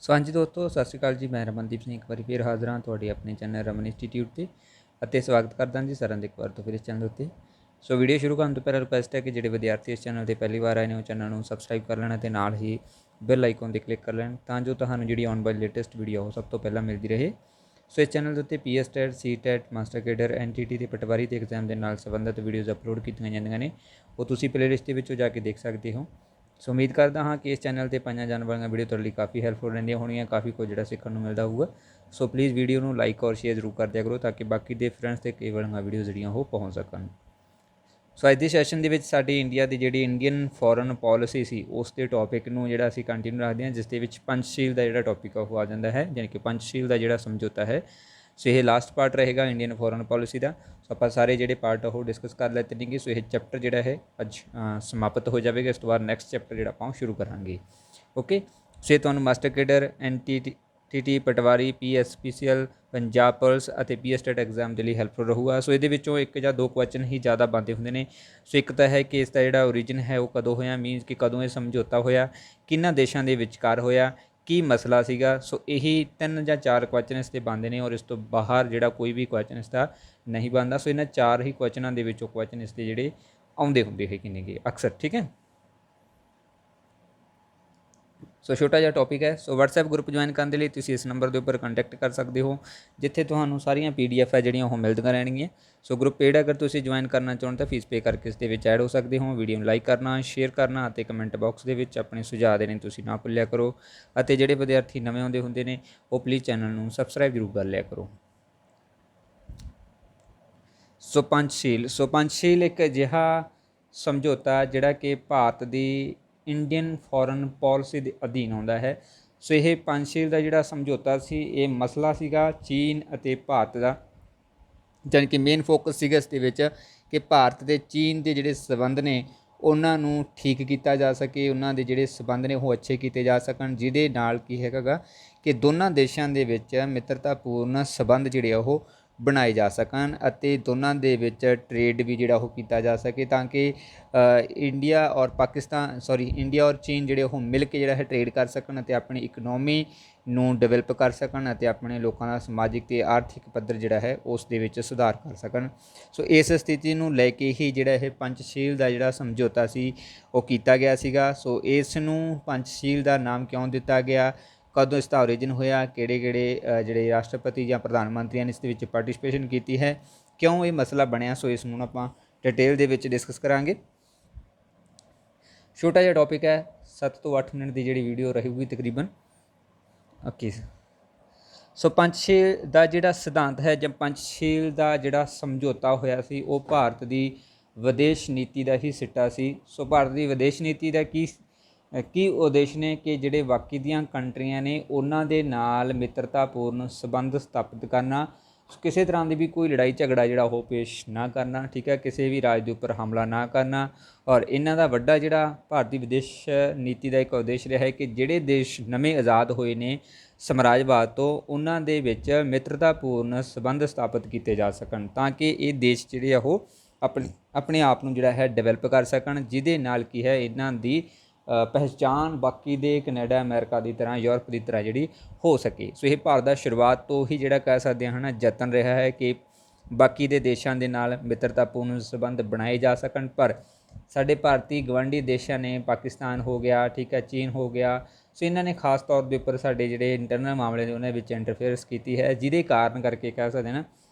ਸੋ ਹਾਂਜੀ ਦੋਸਤੋ, ਸਤਿ ਸ਼੍ਰੀ ਅਕਾਲ ਜੀ। ਮੈਂ ਰਮਨਦੀਪ ਸਿੰਘ ਇੱਕ ਵਾਰੀ ਫਿਰ ਹਾਜ਼ਰ ਹਾਂ ਤੁਹਾਡੇ ਆਪਣੇ ਚੈਨਲ ਰਮਨ ਇੰਸਟੀਟਿਊਟ 'ਤੇ ਅਤੇ ਸਵਾਗਤ ਕਰਦਾ ਜੀ ਸਾਰਿਆਂ ਦਾ ਇੱਕ ਵਾਰ ਤੋਂ ਫਿਰ ਇਸ ਚੈਨਲ ਉੱਤੇ। ਸੋ ਵੀਡੀਓ ਸ਼ੁਰੂ ਕਰਨ ਤੋਂ ਪਹਿਲਾਂ ਰਿਕੁਐਸਟ ਹੈ ਕਿ ਜਿਹੜੇ ਵਿਦਿਆਰਥੀ ਇਸ ਚੈਨਲ 'ਤੇ ਪਹਿਲੀ ਵਾਰ ਆਏ ਨੇ ਉਹ ਚੈਨਲ ਨੂੰ ਸਬਸਕ੍ਰਾਈਬ ਕਰ ਲੈਣ ਅਤੇ ਨਾਲ ਹੀ ਬੈਲ ਆਈਕਨ 'ਤੇ ਕਲਿੱਕ ਕਰ ਲੈਣ ਤਾਂ ਜੋ ਤੁਹਾਨੂੰ ਜਿਹੜੀ ਆਉਣ ਵਾਲੀ ਲੇਟੈਸਟ ਵੀਡੀਓ ਉਹ ਸਭ ਤੋਂ ਪਹਿਲਾਂ ਮਿਲਦੀ ਰਹੇ। ਸੋ ਇਸ ਚੈਨਲ ਦੇ ਉੱਤੇ PS ਟੈਟ, ਸੀ ਟੈਟ, ਮਾਸਟਰ ਕੇਡਰ, NTT ਦੇ ਪਟਵਾਰੀ ਦੇ ਐਗਜ਼ਾਮ ਦੇ ਨਾਲ ਸੰਬੰਧਿਤ ਵੀਡੀਓਜ਼ ਅਪਲੋਡ ਕੀਤੀਆਂ ਜਾਂਦੀਆਂ ਨੇ, ਉਹ ਤੁਸੀਂ ਪਲੇਲਿਸਟ ਦੇ ਵਿੱਚੋਂ ਜਾ ਕੇ ਦੇਖ ਸਕਦੇ ਹੋ। ਸੋ ਉਮੀਦ ਕਰਦਾ ਹਾਂ ਕਿ ਇਸ ਚੈਨਲ 'ਤੇ ਪਾਈਆਂ ਜਾਣ ਵਾਲੀਆਂ ਵੀਡੀਓ ਤੁਹਾਡੇ ਲਈ ਕਾਫੀ ਹੈਲਪਫੁਲ ਰਹਿੰਦੀਆਂ ਹੋਣਗੀਆਂ, ਕਾਫੀ ਕੁਝ ਜਿਹੜਾ ਸਿੱਖਣ ਨੂੰ ਮਿਲਦਾ ਹੋਊਗਾ। ਸੋ ਪਲੀਜ਼ ਵੀਡੀਓ ਨੂੰ ਲਾਈਕ ਔਰ ਸ਼ੇਅਰ ਜ਼ਰੂਰ ਕਰ ਦਿਆ ਕਰੋ ਤਾਂ ਕਿ ਬਾਕੀ ਦੇ ਫਰੈਂਡਸ ਤੇ ਕਈ ਵਾਲੀਆਂ ਵੀਡੀਓ ਜਿਹੜੀਆਂ ਉਹ ਪਹੁੰਚ ਸਕਣ। ਸੋ ਅੱਜ ਦੇ ਸੈਸ਼ਨ ਦੇ ਵਿੱਚ ਸਾਡੀ ਇੰਡੀਆ ਦੀ ਜਿਹੜੀ ਇੰਡੀਅਨ ਫੋਰਨ ਪੋਲਿਸੀ ਸੀ ਉਸ ਦੇ ਟੌਪਿਕ ਨੂੰ ਜਿਹੜਾ ਅਸੀਂ ਕੰਟੀਨਿਊ ਰੱਖਦੇ ਹਾਂ, ਜਿਸ ਦੇ ਵਿੱਚ ਪੰਚਸ਼ੀਲ ਦਾ ਜਿਹੜਾ ਟੌਪਿਕ ਉਹ ਆ ਜਾਂਦਾ ਹੈ, ਯਾਨੀ ਕਿ ਪੰਚਸ਼ੀਲ ਦਾ ਜਿਹੜਾ ਸਮਝੌਤਾ ਹੈ। ਸੋ ਇਹ ਲਾਸਟ ਪਾਰਟ ਰਹੇਗਾ ਇੰਡੀਅਨ ਫੋਰਨ ਪੋਲਿਸੀ ਦਾ। ਸੋ ਆਪਾਂ ਸਾਰੇ ਜਿਹੜੇ ਪਾਰਟ ਉਹ ਡਿਸਕਸ ਕਰ ਲੈਤੇ ਨੇਗੇ। ਸੋ ਇਹ ਚੈਪਟਰ ਜਿਹੜਾ ਹੈ ਅੱਜ ਸਮਾਪਤ ਹੋ ਜਾਵੇਗਾ। ਇਸ ਤੋਂ ਬਾਅਦ ਨੈਕਸਟ ਚੈਪਟਰ ਜਿਹੜਾ ਆਪਾਂ ਸ਼ੁਰੂ ਕਰਾਂਗੇ। ਓਕੇ, ਸੋ ਇਹ ਤੁਹਾਨੂੰ ਮਾਸਟਰ ਕੇਡਰ, NTT ਪਟਵਾਰੀ, PS PCL, ਪੰਜਾਬ ਪੁਲਿਸ ਅਤੇ PS ਟੈਟ ਐਗਜ਼ਾਮ ਦੇ ਲਈ ਹੈਲਪਫੁਲ ਰਹੂਗਾ। ਸੋ ਇਹਦੇ ਵਿੱਚੋਂ ਇੱਕ ਜਾਂ ਦੋ ਕੁਐਸਚਨ ਹੀ ਜ਼ਿਆਦਾ ਬਣਦੇ ਹੁੰਦੇ ਨੇ। ਸੋ ਇੱਕ ਤਾਂ ਹੈ ਕਿ ਇਸ ਦਾ ਜਿਹੜਾ ਓਰੀਜਨ ਹੈ ਉਹ ਕਦੋਂ ਹੋਇਆ, ਮੀਨਸ ਕਿ ਕਦੋਂ ਇਹ ਸਮਝੌਤਾ ਹੋਇਆ, ਕਿਹਨਾਂ ਦੇਸ਼ਾਂ ਦੇ ਵਿਚਕਾਰ ਹੋਇਆ, ਕੀ ਮਸਲਾ ਸੀਗਾ। ਸੋ ਇਹੀ 3 ਜਾਂ 4 ਕੁਐਸਚਨ ਇਸ 'ਤੇ ਬਣਦੇ ਨੇ ਔਰ ਇਸ ਤੋਂ ਬਾਹਰ ਜਿਹੜਾ ਕੋਈ ਵੀ ਕੁਐਸਚਨ ਇਸ ਦਾ ਨਹੀਂ ਬਣਦਾ। ਸੋ ਇਹਨਾਂ 4 ਹੀ ਕੁਐਸਚਨਾਂ ਦੇ ਵਿੱਚੋਂ ਕੁਐਸਚਨ ਇਸ 'ਤੇ ਜਿਹੜੇ ਆਉਂਦੇ ਹੁੰਦੇ ਹੈਗੇ ਨੇਗੇ ਅਕਸਰ, ਠੀਕ ਹੈ। ਸੋ ਛੋਟਾ ਜਿਹਾ ਟੌਪਿਕ ਹੈ। ਸੋ WhatsApp ਗਰੁੱਪ ਜੁਆਇਨ ਕਰਨ ਦੇ ਲਈ ਤੁਸੀਂ ਇਸ ਨੰਬਰ ਦੇ ਉੱਪਰ ਕੰਟੈਕਟ ਕਰ ਸਕਦੇ ਹੋ, ਜਿੱਥੇ ਤੁਹਾਨੂੰ ਸਾਰੀਆਂ PDF ਹੈ ਜਿਹੜੀਆਂ ਉਹ ਮਿਲਦੀਆਂ ਰਹਿਣਗੀਆਂ। ਸੋ ਗਰੁੱਪ ਪੇਡ ਅਗਰ ਤੁਸੀਂ ਜੁਆਇਨ ਕਰਨਾ ਚਾਹੋ ਤਾਂ ਫੀਸ ਪੇ ਕਰਕੇ ਇਸ ਦੇ ਵਿੱਚ ਐਡ ਹੋ ਸਕਦੇ ਹੋ। ਵੀਡੀਓ ਨੂੰ ਲਾਈਕ ਕਰਨਾ, ਸ਼ੇਅਰ ਕਰਨਾ ਅਤੇ ਕਮੈਂਟ ਬਾਕਸ ਦੇ ਵਿੱਚ ਆਪਣੇ ਸੁਝਾਅ ਦੇਣੇ ਤੁਸੀਂ ਨਾ ਭੁੱਲਿਆ ਕਰੋ। ਅਤੇ ਜਿਹੜੇ ਵਿਦਿਆਰਥੀ ਨਵੇਂ ਆਉਂਦੇ ਹੁੰਦੇ ਨੇ ਉਹ ਪਲੀਜ਼ ਚੈਨਲ ਨੂੰ ਸਬਸਕ੍ਰਾਈਬ ਜ਼ਰੂਰ ਕਰ ਲਿਆ ਕਰੋ। ਸੋ ਪੰਚਸ਼ੀਲ ਇੱਕ ਅਜਿਹਾ ਸਮਝੌਤਾ ਜਿਹੜਾ ਕਿ ਭਾਰਤ ਦੀ ਇੰਡੀਅਨ ਫੋਰਨ ਪੋਲਿਸੀ ਦੇ ਅਧੀਨ ਆਉਂਦਾ ਹੈ। ਸੋ ਇਹ ਪੰਚਸ਼ੀਲ ਦਾ ਜਿਹੜਾ ਸਮਝੌਤਾ ਸੀ, ਇਹ ਮਸਲਾ ਸੀਗਾ ਚੀਨ ਅਤੇ ਭਾਰਤ ਦਾ, ਜਾਣੀ ਕਿ ਮੇਨ ਫੋਕਸ ਸੀਗਾ ਇਸ ਦੇ ਵਿੱਚ ਕਿ ਭਾਰਤ ਅਤੇ ਚੀਨ ਦੇ ਜਿਹੜੇ ਸੰਬੰਧ ਨੇ ਉਹਨਾਂ ਨੂੰ ਠੀਕ ਕੀਤਾ ਜਾ ਸਕੇ, ਉਹਨਾਂ ਦੇ ਜਿਹੜੇ ਸੰਬੰਧ ਨੇ ਉਹ ਅੱਛੇ ਕੀਤੇ ਜਾ ਸਕਣ, ਜਿਹਦੇ ਨਾਲ ਕੀ ਹੈਗਾ ਗਾ ਕਿ ਦੋਨਾਂ ਦੇਸ਼ਾਂ ਦੇ ਵਿੱਚ ਮਿੱਤਰਤਾਪੂਰਨ ਸੰਬੰਧ ਜਿਹੜੇ ਉਹ ਬਣਾਏ ਜਾ ਸਕਣ ਅਤੇ ਦੋਨਾਂ ਦੇ ਵਿੱਚ ਟਰੇਡ ਵੀ ਜਿਹੜਾ ਉਹ ਕੀਤਾ ਜਾ ਸਕੇ, ਤਾਂ ਕਿ ਇੰਡੀਆ ਔਰ ਚੀਨ ਜਿਹੜੇ ਉਹ ਮਿਲ ਕੇ ਜਿਹੜਾ ਹੈ ਟਰੇਡ ਕਰ ਸਕਣ ਅਤੇ ਆਪਣੀ ਇਕਨੋਮੀ ਨੂੰ ਡਿਵੈਲਪ ਕਰ ਸਕਣ ਅਤੇ ਆਪਣੇ ਲੋਕਾਂ ਦਾ ਸਮਾਜਿਕ ਅਤੇ ਆਰਥਿਕ ਪੱਧਰ ਜਿਹੜਾ ਹੈ ਉਸ ਦੇ ਵਿੱਚ ਸੁਧਾਰ ਕਰ ਸਕਣ। ਸੋ ਇਸ ਸਥਿਤੀ ਨੂੰ ਲੈ ਕੇ ਹੀ ਜਿਹੜਾ ਇਹ ਪੰਚਸ਼ੀਲ ਦਾ ਜਿਹੜਾ ਸਮਝੌਤਾ ਸੀ ਉਹ ਕੀਤਾ ਗਿਆ ਸੀਗਾ। ਸੋ ਇਸ ਨੂੰ ਪੰਚਸ਼ੀਲ ਦਾ ਨਾਮ ਕਿਉਂ ਦਿੱਤਾ ਗਿਆ, ਕਦੋਂ ਇਸ ਦਾ ਓਰੀਜਨ ਹੋਇਆ, ਕਿਹੜੇ ਜਿਹੜੇ ਰਾਸ਼ਟਰਪਤੀ ਜਾਂ ਪ੍ਰਧਾਨ ਮੰਤਰੀਆਂ ਨੇ ਇਸ ਦੇ ਵਿੱਚ ਪਾਰਟੀਸਪੇਸ਼ਨ ਕੀਤੀ ਹੈ, ਕਿਉਂ ਇਹ ਮਸਲਾ ਬਣਿਆ, ਸੋ ਇਸ ਨੂੰ ਆਪਾਂ ਡਿਟੇਲ ਦੇ ਵਿੱਚ ਡਿਸਕਸ ਕਰਾਂਗੇ। ਛੋਟਾ ਜਿਹਾ ਟੌਪਿਕ ਹੈ, 7 ਤੋਂ 8 ਮਿੰਟ ਦੀ ਜਿਹੜੀ ਵੀਡੀਓ ਰਹੇਗੀ ਤਕਰੀਬਨ। ਓਕੇ, ਸੋ ਪੰਚਸ਼ੀਲ ਦਾ ਜਿਹੜਾ ਸਿਧਾਂਤ ਹੈ ਜਾਂ ਪੰਚਸ਼ੀਲ ਦਾ ਜਿਹੜਾ ਸਮਝੌਤਾ ਹੋਇਆ ਸੀ ਉਹ ਭਾਰਤ ਦੀ ਵਿਦੇਸ਼ ਨੀਤੀ ਦਾ ਹੀ ਸਿੱਟਾ ਸੀ। ਸੋ ਭਾਰਤ ਦੀ ਵਿਦੇਸ਼ ਨੀਤੀ ਦਾ ਕੀ ਉਦੇਸ਼ ਨੇ ਕਿ ਜਿਹੜੇ ਬਾਕੀ ਦੀਆਂ ਕੰਟਰੀਆਂ ਨੇ ਉਹਨਾਂ ਦੇ ਨਾਲ ਮਿੱਤਰਤਾਪੂਰਨ ਸੰਬੰਧ ਸਥਾਪਿਤ ਕਰਨਾ, ਕਿਸੇ ਤਰ੍ਹਾਂ ਦੀ ਵੀ ਕੋਈ ਲੜਾਈ ਝਗੜਾ ਜਿਹੜਾ ਉਹ ਪੇਸ਼ ਨਾ ਕਰਨਾ, ਠੀਕ ਹੈ, ਕਿਸੇ ਵੀ ਰਾਜ ਦੇ ਉੱਪਰ ਹਮਲਾ ਨਾ ਕਰਨਾ। ਔਰ ਇਹਨਾਂ ਦਾ ਵੱਡਾ ਜਿਹੜਾ ਭਾਰਤੀ ਵਿਦੇਸ਼ ਨੀਤੀ ਦਾ ਇੱਕ ਉਦੇਸ਼ ਰਿਹਾ ਹੈ ਕਿ ਜਿਹੜੇ ਦੇਸ਼ ਨਵੇਂ ਆਜ਼ਾਦ ਹੋਏ ਨੇ ਸਮਰਾਜਵਾਦ ਤੋਂ, ਉਹਨਾਂ ਦੇ ਵਿੱਚ ਮਿੱਤਰਤਾਪੂਰਨ ਸੰਬੰਧ ਸਥਾਪਿਤ ਕੀਤੇ ਜਾ ਸਕਣ ਤਾਂ ਕਿ ਇਹ ਦੇਸ਼ ਜਿਹੜੇ ਆ ਉਹ ਆਪਣੇ ਆਪ ਨੂੰ ਜਿਹੜਾ ਹੈ ਡਿਵੈਲਪ ਕਰ ਸਕਣ, ਜਿਹਦੇ ਨਾਲ ਕੀ ਹੈ ਇਹਨਾਂ ਦੀ ਪਹਿਚਾਣ ਬਾਕੀ ਦੇ ਕੈਨੇਡਾ, ਅਮਰੀਕਾ ਦੀ ਤਰ੍ਹਾਂ, ਯੂਰਪ ਦੀ ਤਰ੍ਹਾਂ ਜਿਹੜੀ ਹੋ ਸਕੇ। ਸੋ ਇਹ ਭਾਰਤ ਦਾ ਸ਼ੁਰੂਆਤ ਤੋਂ ਹੀ ਜਿਹੜਾ ਕਹਿ ਸਕਦੇ ਹਾਂ ਯਤਨ ਰਿਹਾ ਹੈ ਕਿ ਬਾਕੀ ਦੇ ਦੇਸ਼ਾਂ ਦੇ ਨਾਲ ਮਿੱਤਰਤਾਪੂਰਨ ਸੰਬੰਧ ਬਣਾਏ ਜਾ ਸਕਣ। ਪਰ ਸਾਡੇ ਭਾਰਤੀ ਗਵਾਂਢੀ ਦੇਸ਼ਾਂ ਨੇ, ਪਾਕਿਸਤਾਨ ਹੋ ਗਿਆ, ਠੀਕ ਹੈ, ਚੀਨ ਹੋ ਗਿਆ, ਸੋ ਇਹਨਾਂ ਨੇ ਖਾਸ ਤੌਰ ਦੇ ਉੱਪਰ ਸਾਡੇ ਜਿਹੜੇ ਇੰਟਰਨਲ ਮਾਮਲੇ ਨੇ ਉਹਨਾਂ ਵਿੱਚ ਇੰਟਰਫੇਅਰੈਂਸ ਕੀਤੀ ਹੈ, ਜਿਹਦੇ ਕਾਰਨ ਕਰਕੇ ਕਹਿ ਸਕਦੇ ਨਾ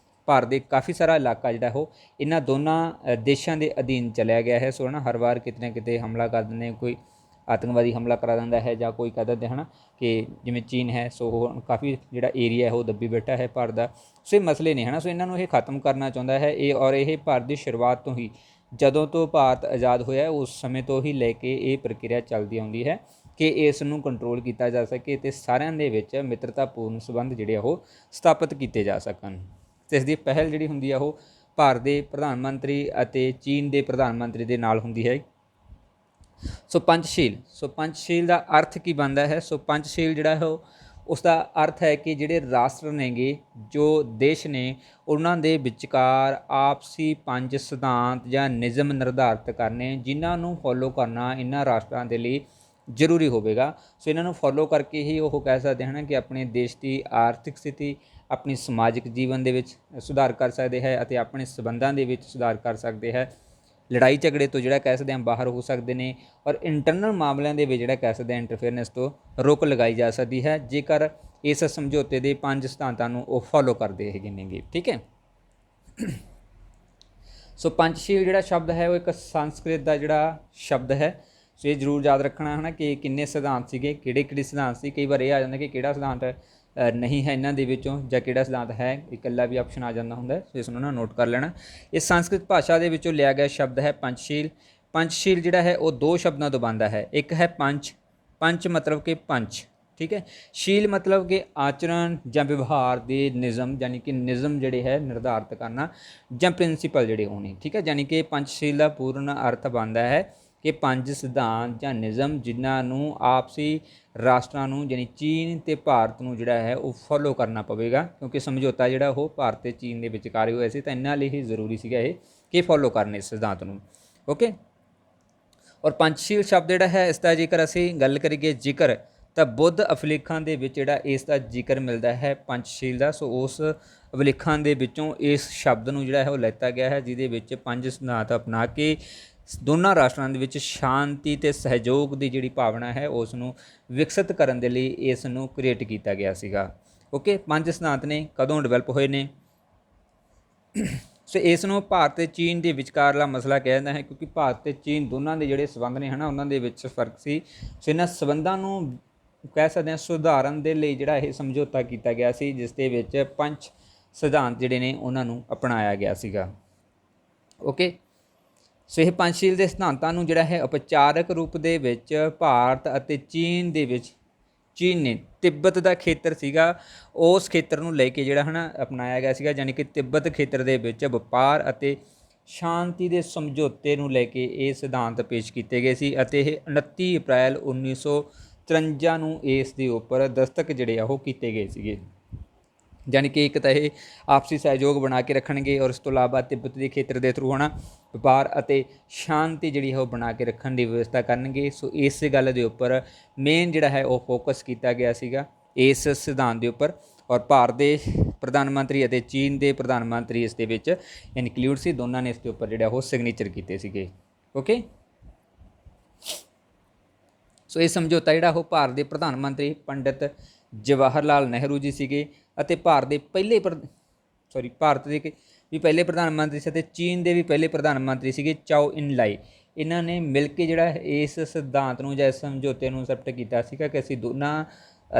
ਭਾਰਤ ਦੇ ਕਾਫੀ ਸਾਰਾ ਇਲਾਕਾ ਜਿਹੜਾ ਉਹ ਇਹਨਾਂ ਦੋਨਾਂ ਦੇਸ਼ਾਂ ਦੇ ਅਧੀਨ ਚਲਿਆ ਗਿਆ ਹੈ। ਸੋ ਹਰ ਵਾਰ ਕਿਤੇ ਨਾ ਕਿਤੇ ਹਮਲਾ ਕਰ ਦਿੰਦੇ, ਕੋਈ ਆਤੰਕਵਾਦੀ ਹਮਲਾ ਕਰਾ ਦਿੰਦਾ ਹੈ ਜਾਂ ਕੋਈ ਕਹਿ ਦਿੰਦੇ ਕਿ ਜਿਵੇਂ ਚੀਨ ਹੈ ਸੋ ਉਹ ਕਾਫੀ ਜਿਹੜਾ ਏਰੀਆ ਹੈ ਉਹ ਦੱਬੀ ਬੈਠਾ ਹੈ ਭਾਰਤ ਦਾ। ਸੋ ਇਹ ਮਸਲੇ ਨੇ ਸੋ ਇਹਨਾਂ ਨੂੰ ਇਹ ਖਤਮ ਕਰਨਾ ਚਾਹੁੰਦਾ ਹੈ ਔਰ ਇਹ ਭਾਰਤ ਦੀ ਸ਼ੁਰੂਆਤ ਤੋਂ ਹੀ, ਜਦੋਂ ਤੋਂ ਭਾਰਤ ਆਜ਼ਾਦ ਹੋਇਆ ਉਸ ਸਮੇਂ ਤੋਂ ਹੀ ਲੈ ਕੇ ਇਹ ਪ੍ਰਕਿਰਿਆ ਚੱਲਦੀ ਆਉਂਦੀ ਹੈ ਕਿ ਇਸ ਨੂੰ ਕੰਟਰੋਲ ਕੀਤਾ ਜਾ ਸਕੇ ਅਤੇ ਸਾਰਿਆਂ ਦੇ ਵਿੱਚ ਮਿੱਤਰਤਾਪੂਰਨ ਸੰਬੰਧ ਜਿਹੜੇ ਉਹ ਸਥਾਪਿਤ ਕੀਤੇ ਜਾ ਸਕਣ। ਅਤੇ ਇਸ ਦੀ ਪਹਿਲ ਜਿਹੜੀ ਹੁੰਦੀ ਆ ਉਹ ਭਾਰਤ ਦੇ ਪ੍ਰਧਾਨ ਮੰਤਰੀ ਅਤੇ ਚੀਨ ਦੇ ਪ੍ਰਧਾਨ ਮੰਤਰੀ ਦੇ ਨਾਲ ਹੁੰਦੀ ਹੈ। ਸੋ ਪੰਚਸ਼ੀਲ ਦਾ ਅਰਥ ਕੀ ਬਣਦਾ ਹੈ? ਸੋ ਪੰਚਸ਼ੀਲ ਜਿਹੜਾ ਹੈ ਉਸ ਦਾ ਅਰਥ ਹੈ ਕਿ ਜਿਹੜੇ ਰਾਸ਼ਟਰ ਨੇਗੇ, ਜੋ ਦੇਸ਼ ਨੇ, ਉਹਨਾਂ ਦੇ ਵਿਚਕਾਰ ਆਪਸੀ 5 ਸਿਧਾਂਤ ਜਾਂ ਨਿਯਮ ਨਿਰਧਾਰਿਤ ਕਰਨੇ, ਜਿਨ੍ਹਾਂ ਨੂੰ ਫੋਲੋ ਕਰਨਾ ਇਹਨਾਂ ਰਾਸ਼ਟਰਾਂ ਦੇ ਲਈ ਜ਼ਰੂਰੀ ਹੋਵੇਗਾ। ਸੋ ਇਹਨਾਂ ਨੂੰ ਫੋਲੋ ਕਰਕੇ ਹੀ ਉਹ ਕਹਿ ਸਕਦੇ ਹਨ ਕਿ ਆਪਣੇ ਦੇਸ਼ ਦੀ ਆਰਥਿਕ ਸਥਿਤੀ, ਆਪਣੀ ਸਮਾਜਿਕ ਜੀਵਨ ਦੇ ਵਿੱਚ ਸੁਧਾਰ ਕਰ ਸਕਦੇ ਹੈ ਅਤੇ ਆਪਣੇ ਸਬੰਧਾਂ ਦੇ ਵਿੱਚ ਸੁਧਾਰ ਕਰ ਸਕਦੇ ਹੈ। ਲੜਾਈ ਝਗੜੇ ਤੋਂ ਜਿਹੜਾ ਕਹਿ ਸਕਦੇ ਹਾਂ ਬਾਹਰ ਹੋ ਸਕਦੇ ਨੇ, ਔਰ ਇੰਟਰਨਲ ਮਾਮਲਿਆਂ ਦੇ ਵਿੱਚ ਜਿਹੜਾ ਕਹਿ ਸਕਦੇ ਹਾਂ ਇੰਟਰਫੇਅਰਨੈਸ ਤੋਂ ਰੋਕ ਲਗਾਈ ਜਾ ਸਕਦੀ ਹੈ ਜੇਕਰ ਇਸ ਸਮਝੌਤੇ ਦੇ 5 ਸਿਧਾਂਤਾਂ ਨੂੰ ਉਹ ਫੋਲੋ ਕਰਦੇ ਹੈਗੇ ਨੇਗੇ। ਠੀਕ ਹੈ। ਸੋ ਪੰਚਸ਼ੀਲ ਜਿਹੜਾ ਸ਼ਬਦ ਹੈ ਉਹ ਇੱਕ ਸੰਸਕ੍ਰਿਤ ਦਾ ਜਿਹੜਾ ਸ਼ਬਦ ਹੈ। ਸੋ ਇਹ ਜ਼ਰੂਰ ਯਾਦ ਰੱਖਣਾ ਹੈ ਨਾ ਕਿ ਕਿੰਨੇ ਸਿਧਾਂਤ ਸੀਗੇ, ਕਿਹੜੇ ਸਿਧਾਂਤ ਸੀ। ਕਈ ਵਾਰ ਇਹ ਆ ਜਾਂਦਾ ਕਿ ਕਿਹੜਾ ਸਿਧਾਂਤ ਨਹੀਂ ਹੈ ਇਹਨਾਂ ਦੇ ਵਿੱਚੋਂ, ਜਾਂ ਕਿਹੜਾ ਸਿਧਾਂਤ ਹੈ, ਇਕੱਲਾ ਵੀ ਆਪਸ਼ਨ ਆ ਜਾਂਦਾ ਹੁੰਦਾ। ਸੋ ਇਸ ਨੂੰ ਨਾ ਨੋਟ ਕਰ ਲੈਣਾ। ਇਹ ਸੰਸਕ੍ਰਿਤ ਭਾਸ਼ਾ ਦੇ ਵਿੱਚੋਂ ਲਿਆ ਗਿਆ ਸ਼ਬਦ ਹੈ ਪੰਚਸ਼ੀਲ। ਪੰਚਸ਼ੀਲ ਜਿਹੜਾ ਹੈ ਉਹ 2 ਸ਼ਬਦਾਂ ਤੋਂ ਬਣਦਾ ਹੈ। ਇੱਕ ਹੈ ਪੰਚ, ਪੰਚ ਮਤਲਬ ਕਿ ਪੰਚ, ਠੀਕ ਹੈ। ਸ਼ੀਲ ਮਤਲਬ ਕਿ ਆਚਰਣ ਜਾਂ ਵਿਵਹਾਰ ਦੇ ਨਿਯਮ, ਯਾਨੀ ਕਿ ਨਿਯਮ ਜਿਹੜੇ ਹੈ ਨਿਰਧਾਰਿਤ ਕਰਨਾ ਜਾਂ ਪ੍ਰਿੰਸੀਪਲ ਜਿਹੜੇ ਹੋਣੇ, ਠੀਕ ਹੈ। ਯਾਨੀ ਕਿ ਪੰਚਸ਼ੀਲ ਦਾ ਪੂਰਨ ਅਰਥ ਬਣਦਾ ਹੈ ਕਿ 5 ਸਿਧਾਂਤ ਜਾਂ ਨਿਯਮ ਜਿਨ੍ਹਾਂ ਨੂੰ ਆਪਸੀ ਰਾਸ਼ਟਰਾਂ ਨੂੰ ਯਾਨੀ ਚੀਨ ਅਤੇ ਭਾਰਤ ਨੂੰ ਜਿਹੜਾ ਹੈ ਉਹ ਫੋਲੋ ਕਰਨਾ ਪਵੇਗਾ, ਕਿਉਂਕਿ ਸਮਝੌਤਾ ਜਿਹੜਾ ਉਹ ਭਾਰਤ ਅਤੇ ਚੀਨ ਦੇ ਵਿਚਕਾਰ ਹੋਇਆ ਸੀ, ਤਾਂ ਇਹਨਾਂ ਲਈ ਹੀ ਜ਼ਰੂਰੀ ਸੀਗਾ ਇਹ ਕਿ ਫੋਲੋ ਕਰਨ ਇਸ ਸਿਧਾਂਤ ਨੂੰ। ਓਕੇ। ਔਰ ਪੰਚਸ਼ੀਲ ਸ਼ਬਦ ਜਿਹੜਾ ਹੈ ਇਸ ਦਾ ਜੇਕਰ ਅਸੀਂ ਗੱਲ ਕਰੀਏ ਜ਼ਿਕਰ, ਤਾਂ ਬੁੱਧ ਅਵਲਿਖਾਂ ਦੇ ਵਿੱਚ ਜਿਹੜਾ ਇਸ ਦਾ ਜ਼ਿਕਰ ਮਿਲਦਾ ਹੈ ਪੰਚਸ਼ੀਲ ਦਾ। ਸੋ ਉਸ ਅਵਲਿਖਾਂ ਦੇ ਵਿੱਚੋਂ ਇਸ ਸ਼ਬਦ ਨੂੰ ਜਿਹੜਾ ਹੈ ਉਹ ਲੈਤਾ ਗਿਆ ਹੈ, ਜਿਹਦੇ ਵਿੱਚ 5 ਸਿਧਾਂਤ ਅਪਣਾ ਕੇ ਦੋਨਾਂ ਰਾਸ਼ਟਰਾਂ ਦੇ ਵਿੱਚ ਸ਼ਾਂਤੀ ਅਤੇ ਸਹਿਯੋਗ ਦੀ ਜਿਹੜੀ ਭਾਵਨਾ ਹੈ ਉਸ ਨੂੰ ਵਿਕਸਿਤ ਕਰਨ ਦੇ ਲਈ ਇਸ ਨੂੰ ਕ੍ਰੀਏਟ ਕੀਤਾ ਗਿਆ ਸੀਗਾ। ਓਕੇ। 5 ਸਿਧਾਂਤ ਨੇ ਕਦੋਂ ਡਿਵੈਲਪ ਹੋਏ ਨੇ? ਸੋ ਇਸ ਨੂੰ ਭਾਰਤ ਅਤੇ ਚੀਨ ਦੇ ਵਿਚਕਾਰਲਾ ਮਸਲਾ ਕਿਹਾ ਜਾਂਦਾ ਹੈ, ਕਿਉਂਕਿ ਭਾਰਤ ਅਤੇ ਚੀਨ ਦੋਨਾਂ ਦੇ ਜਿਹੜੇ ਸੰਬੰਧ ਨੇ ਉਹਨਾਂ ਦੇ ਵਿੱਚ ਫਰਕ ਸੀ। ਸੋ ਇਹਨਾਂ ਸੰਬੰਧਾਂ ਨੂੰ ਕਹਿ ਸਕਦੇ ਹਾਂ ਸੁਧਾਰਨ ਦੇ ਲਈ ਜਿਹੜਾ ਇਹ ਸਮਝੌਤਾ ਕੀਤਾ ਗਿਆ ਸੀ, ਜਿਸ ਦੇ ਵਿੱਚ 5 ਸਿਧਾਂਤ ਜਿਹੜੇ ਨੇ ਉਹਨਾਂ ਨੂੰ ਅਪਣਾਇਆ ਗਿਆ ਸੀਗਾ। ਓਕੇ। ਸੋ ਇਹ ਪੰਚਸ਼ੀਲ ਦੇ ਸਿਧਾਂਤਾਂ ਨੂੰ ਜਿਹੜਾ ਹੈ ਉਪਚਾਰਕ ਰੂਪ ਦੇ ਵਿੱਚ ਭਾਰਤ ਅਤੇ ਚੀਨ ਦੇ ਵਿੱਚ, ਚੀਨ ਨੇ ਤਿੱਬਤ ਦਾ ਖੇਤਰ ਸੀਗਾ ਉਸ ਖੇਤਰ ਨੂੰ ਲੈ ਕੇ ਜਿਹੜਾ ਹੈ ਨਾ ਅਪਣਾਇਆ ਗਿਆ ਸੀਗਾ, ਯਾਨੀ ਕਿ ਤਿੱਬਤ ਖੇਤਰ ਦੇ ਵਿੱਚ ਵਪਾਰ ਅਤੇ ਸ਼ਾਂਤੀ ਦੇ ਸਮਝੌਤੇ ਨੂੰ ਲੈ ਕੇ ਇਹ ਸਿਧਾਂਤ ਪੇਸ਼ ਕੀਤੇ ਗਏ ਸੀ, ਅਤੇ ਇਹ 29 ਅਪ੍ਰੈਲ 1953 ਨੂੰ ਇਸ ਦੇ ਉੱਪਰ ਦਸਤਖਤ ਜਿਹੜੇ ਆ ਉਹ ਕੀਤੇ ਗਏ ਸੀਗੇ। ਯਾਨੀ ਕਿ ਇੱਕ ਤਾਂ ਇਹ ਆਪਸੀ ਸਹਿਯੋਗ ਬਣਾ ਕੇ ਰੱਖਣਗੇ, ਔਰ ਇਸ ਤੋਂ ਇਲਾਵਾ ਤਿੱਬਤ ਦੇ ਖੇਤਰ ਦੇ ਥਰੂ ਵਪਾਰ ਅਤੇ ਸ਼ਾਂਤੀ ਜਿਹੜੀ ਹੈ ਉਹ ਬਣਾ ਕੇ ਰੱਖਣ ਦੀ ਵਿਵਸਥਾ ਕਰਨਗੇ। ਸੋ ਇਸ ਗੱਲ ਦੇ ਉੱਪਰ ਮੇਨ ਜਿਹੜਾ ਹੈ ਉਹ ਫੋਕਸ ਕੀਤਾ ਗਿਆ ਸੀਗਾ ਇਸ ਸਿਧਾਂਤ ਦੇ ਉੱਪਰ, ਔਰ ਭਾਰਤ ਦੇ ਪ੍ਰਧਾਨ ਮੰਤਰੀ ਅਤੇ ਚੀਨ ਦੇ ਪ੍ਰਧਾਨ ਮੰਤਰੀ ਇਸ ਦੇ ਵਿੱਚ ਇਨਕਲੂਡ ਸੀ। ਦੋਨਾਂ ਨੇ ਇਸ ਦੇ ਉੱਪਰ ਜਿਹੜਾ ਉਹ ਸਿਗਨੇਚਰ ਕੀਤੇ ਸੀਗੇ। ਓਕੇ। ਸੋ ਇਹ ਸਮਝੌਤਾ ਜਿਹੜਾ ਉਹ ਭਾਰਤ ਦੇ ਪ੍ਰਧਾਨ ਮੰਤਰੀ ਪੰਡਿਤ ਜਵਾਹਰ ਲਾਲ ਨਹਿਰੂ ਜੀ ਸੀਗੇ, ਅਤੇ ਭਾਰਤ ਦੇ ਵੀ ਪਹਿਲੇ ਪ੍ਰਧਾਨ ਮੰਤਰੀ ਸੀ, ਅਤੇ ਚੀਨ ਦੇ ਵੀ ਪਹਿਲੇ ਪ੍ਰਧਾਨ ਮੰਤਰੀ ਸੀਗੇ ਚਾਓ ਇਨ ਲਾਈ। ਇਹਨਾਂ ਨੇ ਮਿਲ ਕੇ ਜਿਹੜਾ ਇਸ ਸਿਧਾਂਤ ਨੂੰ ਜਾਂ ਇਸ ਸਮਝੌਤੇ ਨੂੰ ਐਕਸੈਪਟ ਕੀਤਾ ਸੀਗਾ ਕਿ ਅਸੀਂ ਦੋਨਾਂ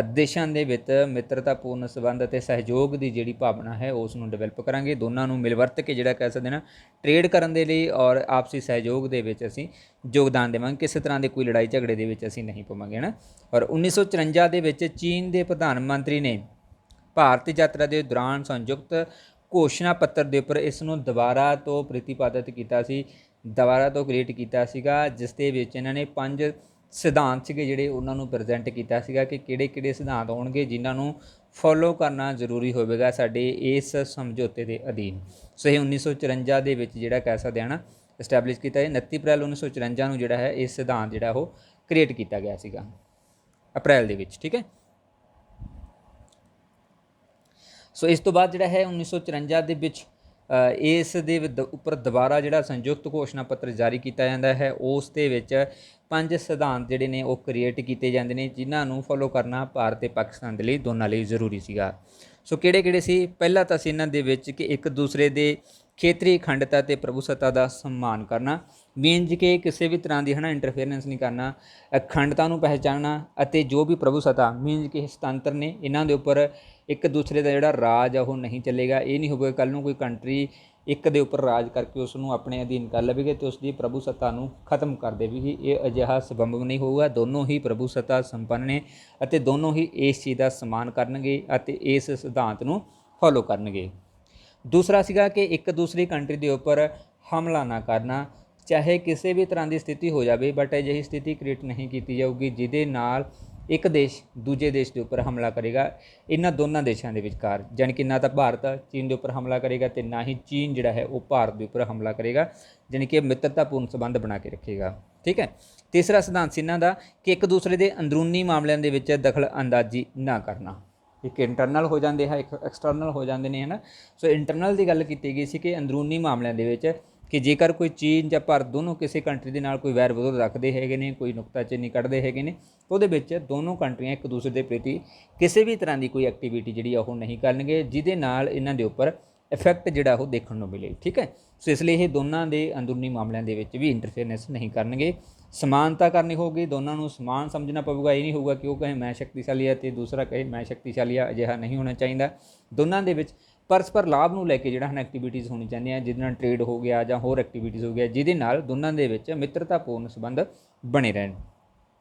ਦੇਸ਼ਾਂ ਦੇ ਵਿੱਚ ਮਿੱਤਰਤਾਪੂਰਨ ਸੰਬੰਧ ਅਤੇ ਸਹਿਯੋਗ ਦੀ ਜਿਹੜੀ ਭਾਵਨਾ ਹੈ ਉਸ ਨੂੰ ਡਿਵੈਲਪ ਕਰਾਂਗੇ। ਦੋਨਾਂ ਨੂੰ ਮਿਲ ਵਰਤ ਕੇ ਜਿਹੜਾ ਕਹਿ ਸਕਦੇ ਨਾ ਟ੍ਰੇਡ ਕਰਨ ਦੇ ਲਈ ਔਰ ਆਪਸੀ ਸਹਿਯੋਗ ਦੇ ਵਿੱਚ ਅਸੀਂ ਯੋਗਦਾਨ ਦੇਵਾਂਗੇ, ਕਿਸੇ ਤਰ੍ਹਾਂ ਦੇ ਕੋਈ ਲੜਾਈ ਝਗੜੇ ਦੇ ਵਿੱਚ ਅਸੀਂ ਨਹੀਂ ਪਵਾਂਗੇ ਨਾ। ਔਰ 1954 ਦੇ ਵਿੱਚ ਚੀਨ ਦੇ ਪ੍ਰਧਾਨ ਮੰਤਰੀ ਨੇ ਭਾਰਤੀ ਯਾਤਰਾ ਦੇ ਦੌਰਾਨ ਸੰਯੁਕਤ ਘੋਸ਼ਣਾ ਪੱਤਰ ਦੇ ਉੱਪਰ ਇਸ ਨੂੰ ਦੁਬਾਰਾ ਤੋਂ ਪ੍ਰਤੀਪਾਦਿਤ ਕੀਤਾ ਸੀ, ਦੁਬਾਰਾ ਤੋਂ ਕ੍ਰੀਏਟ ਕੀਤਾ ਸੀਗਾ, ਜਿਸ ਦੇ ਵਿੱਚ ਇਹਨਾਂ ਨੇ 5 ਸਿਧਾਂਤ ਸੀਗੇ ਜਿਹੜੇ ਉਹਨਾਂ ਨੂੰ ਪ੍ਰੈਜੈਂਟ ਕੀਤਾ ਸੀਗਾ ਕਿ ਕਿਹੜੇ ਸਿਧਾਂਤ ਹੋਣਗੇ ਜਿਨ੍ਹਾਂ ਨੂੰ ਫੋਲੋ ਕਰਨਾ ਜ਼ਰੂਰੀ ਹੋਵੇਗਾ ਸਾਡੇ ਇਸ ਸਮਝੌਤੇ ਦੇ ਅਧੀਨ। ਸੋ ਇਹ 1954 ਦੇ ਵਿੱਚ ਜਿਹੜਾ ਕਹਿ ਸਕਦੇ ਹਾਂ ਨਾ ਇਸਟੈਬਲਿਸ਼ ਕੀਤਾ ਹੈ। 29 ਅਪ੍ਰੈਲ 1954 ਨੂੰ ਜਿਹੜਾ ਹੈ ਇਹ ਸਿਧਾਂਤ ਜਿਹੜਾ ਉਹ ਕ੍ਰੀਏਟ ਕੀਤਾ ਗਿਆ ਸੀਗਾ ਅਪ੍ਰੈਲ ਦੇ ਵਿੱਚ। ਠੀਕ ਹੈ। ਸੋ ਇਸ ਤੋਂ ਬਾਅਦ ਜਿਹੜਾ ਹੈ 1954 ਦੇ ਵਿੱਚ ਇਸ ਦੇ ਉੱਪਰ ਦੁਬਾਰਾ ਜਿਹੜਾ ਸੰਯੁਕਤ ਘੋਸ਼ਣਾ ਪੱਤਰ ਜਾਰੀ ਕੀਤਾ ਜਾਂਦਾ ਹੈ, ਉਸ ਦੇ ਵਿੱਚ 5 ਸਿਧਾਂਤ ਜਿਹੜੇ ਨੇ ਉਹ ਕ੍ਰੀਏਟ ਕੀਤੇ ਜਾਂਦੇ ਨੇ ਜਿਨ੍ਹਾਂ ਨੂੰ ਫੋਲੋ ਕਰਨਾ ਭਾਰਤ ਅਤੇ ਪਾਕਿਸਤਾਨ ਦੇ ਲਈ ਦੋਨਾਂ ਲਈ ਜ਼ਰੂਰੀ ਸੀਗਾ। ਸੋ ਕਿਹੜੇ ਸੀ? ਪਹਿਲਾ ਤਾਂ ਸੀ ਇਹਨਾਂ ਦੇ ਵਿੱਚ ਕਿ ਇੱਕ ਦੂਸਰੇ ਦੇ ਖੇਤਰੀ ਅਖੰਡਤਾ ਅਤੇ ਪ੍ਰਭੂਸੱਤਾ ਦਾ ਸਨਮਾਨ ਕਰਨਾ, ਮੀਨਜ਼ ਕਿ ਕਿਸੇ ਵੀ ਤਰ੍ਹਾਂ ਦੀ ਇੰਟਰਫੇਰੈਂਸ ਨਹੀਂ ਕਰਨਾ, ਅਖੰਡਤਾ ਨੂੰ ਪਹਿਚਾਨਣਾ, ਅਤੇ ਜੋ ਵੀ ਪ੍ਰਭੂਸੱਤਾ ਮੀਨਜ਼ ਕਿ ਸੁਤੰਤਰ ਨੇ ਇਹਨਾਂ ਦੇ ਉੱਪਰ ਇੱਕ ਦੂਸਰੇ ਦਾ ਜਿਹੜਾ ਰਾਜ ਆ ਉਹ ਨਹੀਂ ਚੱਲੇਗਾ। ਇਹ ਨਹੀਂ ਹੋਵੇਗਾ ਕੱਲ੍ਹ ਨੂੰ ਕੋਈ ਕੰਟਰੀ ਇੱਕ ਦੇ ਉੱਪਰ ਰਾਜ ਕਰਕੇ ਉਸ ਨੂੰ ਆਪਣੇ ਅਧੀਨ ਕਰ ਲਵੇਗੀ ਅਤੇ ਉਸ ਦੀ ਪ੍ਰਭੂਸੱਤਾ ਨੂੰ ਖਤਮ ਕਰ ਦੇਵੇਗੀ। ਇਹ ਅਜਿਹਾ ਸੰਭਵ ਨਹੀਂ ਹੋਊਗਾ। ਦੋਨੋਂ ਹੀ ਪ੍ਰਭੂਸੱਤਾ ਸੰਪੰਨ ਨੇ ਅਤੇ ਦੋਨੋਂ ਹੀ ਇਸ ਚੀਜ਼ ਦਾ ਸਨਮਾਨ ਕਰਨਗੇ ਅਤੇ ਇਸ ਸਿਧਾਂਤ ਨੂੰ ਫੋਲੋ ਕਰਨਗੇ। ਦੂਸਰਾ ਸੀਗਾ ਕਿ ਇੱਕ ਦੂਸਰੀ ਕੰਟਰੀ ਦੇ ਉੱਪਰ ਹਮਲਾ ਨਾ ਕਰਨਾ, ਚਾਹੇ ਕਿਸੇ ਵੀ ਤਰ੍ਹਾਂ ਦੀ ਸਥਿਤੀ ਹੋ ਜਾਵੇ, ਬਟ ਅਜਿਹੀ ਸਥਿਤੀ ਕ੍ਰੀਏਟ ਨਹੀਂ ਕੀਤੀ ਜਾਊਗੀ ਜਿਹਦੇ ਨਾਲ ਇੱਕ ਦੇਸ਼ ਦੂਜੇ ਦੇਸ਼ ਦੇ ਉੱਪਰ ਹਮਲਾ ਕਰੇਗਾ ਇਹਨਾਂ ਦੋਨਾਂ ਦੇਸ਼ਾਂ ਦੇ ਵਿਚਕਾਰ, ਜਾਣੀ ਕਿ ਨਾ ਤਾਂ ਭਾਰਤ ਚੀਨ ਦੇ ਉੱਪਰ ਹਮਲਾ ਕਰੇਗਾ ਅਤੇ ਨਾ ਹੀ ਚੀਨ ਜਿਹੜਾ ਹੈ ਉਹ ਭਾਰਤ ਦੇ ਉੱਪਰ ਹਮਲਾ ਕਰੇਗਾ, ਜਾਣੀ ਕਿ ਮਿੱਤਰਤਾਪੂਰਨ ਸੰਬੰਧ ਬਣਾ ਕੇ ਰੱਖੇਗਾ। ਠੀਕ ਹੈ। ਤੀਸਰਾ ਸਿਧਾਂਤ ਸੀ ਇਹਨਾਂ ਦਾ ਕਿ ਇੱਕ ਦੂਸਰੇ ਦੇ ਅੰਦਰੂਨੀ ਮਾਮਲਿਆਂ ਦੇ ਵਿੱਚ ਦਖਲ ਅੰਦਾਜ਼ੀ ਨਾ ਕਰਨਾ। ਇੱਕ ਇੰਟਰਨਲ ਹੋ ਜਾਂਦੇ ਹੈ, ਇੱਕ ਐਕਸਟਰਨਲ ਹੋ ਜਾਂਦੇ ਨੇ, ਹੈ ਨਾ। ਸੋ ਇੰਟਰਨਲ ਦੀ ਗੱਲ ਕੀਤੀ ਗਈ ਸੀ ਕਿ ਅੰਦਰੂਨੀ ਮਾਮਲਿਆਂ ਦੇ ਵਿੱਚ ਕਿ ਜੇਕਰ ਕੋਈ ਚੀਨ ਜਾਂ ਭਾਰਤ ਦੋਨੋਂ ਕਿਸੇ ਕੰਟਰੀ ਦੇ ਨਾਲ ਕੋਈ ਵੈਰ ਵਿਰੋਧ ਰੱਖਦੇ ਹੈਗੇ ਨੇ, ਕੋਈ ਨੁਕਤਾਚੀਨੀ ਕੱਢਦੇ ਹੈਗੇ ਨੇ, ਉਹਦੇ ਵਿੱਚ ਦੋਨੋਂ ਕੰਟਰੀਆਂ ਇੱਕ ਦੂਸਰੇ ਦੇ ਪ੍ਰਤੀ ਕਿਸੇ ਵੀ ਤਰ੍ਹਾਂ ਦੀ ਕੋਈ ਐਕਟੀਵਿਟੀ ਜਿਹੜੀ ਉਹ ਨਹੀਂ ਕਰਨਗੇ ਜਿਹਦੇ ਨਾਲ ਇਹਨਾਂ ਦੇ ਉੱਪਰ ਇਫੈਕਟ ਜਿਹੜਾ ਉਹ ਦੇਖਣ ਨੂੰ ਮਿਲੇ। ਠੀਕ ਹੈ। ਸੋ ਇਸ ਲਈ ਇਹ ਦੋਨਾਂ ਦੇ ਅੰਦਰੂਨੀ ਮਾਮਲਿਆਂ ਦੇ ਵਿੱਚ ਵੀ ਇੰਟਰਫੇਅਰਨੈਸ ਨਹੀਂ ਕਰਨਗੇ। ਸਮਾਨਤਾ ਕਰਨੀ ਹੋਊਗੀ, ਦੋਨਾਂ ਨੂੰ ਸਮਾਨ ਸਮਝਣਾ ਪਊਗਾ। ਇਹ ਨਹੀਂ ਹੋਊਗਾ ਕਿ ਉਹ ਕਹੇ ਮੈਂ ਸ਼ਕਤੀਸ਼ਾਲੀ ਹੈ ਅਤੇ ਦੂਸਰਾ ਕਹੇ ਮੈਂ ਸ਼ਕਤੀਸ਼ਾਲੀ ਆ, ਅਜਿਹਾ ਨਹੀਂ ਹੋਣਾ ਚਾਹੀਦਾ। ਦੋਨਾਂ ਦੇ ਵਿੱਚ ਪਰਸਪਰ ਲਾਭ ਨੂੰ ਲੈ ਕੇ ਜਿਹੜਾ ਹਨ ਐਕਟੀਵਿਟੀਜ਼ ਹੋਣੀ ਚਾਹੀਦੀਆਂ, ਜਿਹਦੇ ਨਾਲ ਟ੍ਰੇਡ ਹੋ ਗਿਆ ਜਾਂ ਹੋਰ ਐਕਟੀਵਿਟੀਜ਼ ਹੋ ਗਿਆ, ਜਿਹਦੇ ਨਾਲ ਦੋਨਾਂ ਦੇ ਵਿੱਚ ਮਿੱਤਰਤਾਪੂਰਨ ਸੰਬੰਧ ਬਣੇ ਰਹਿਣ।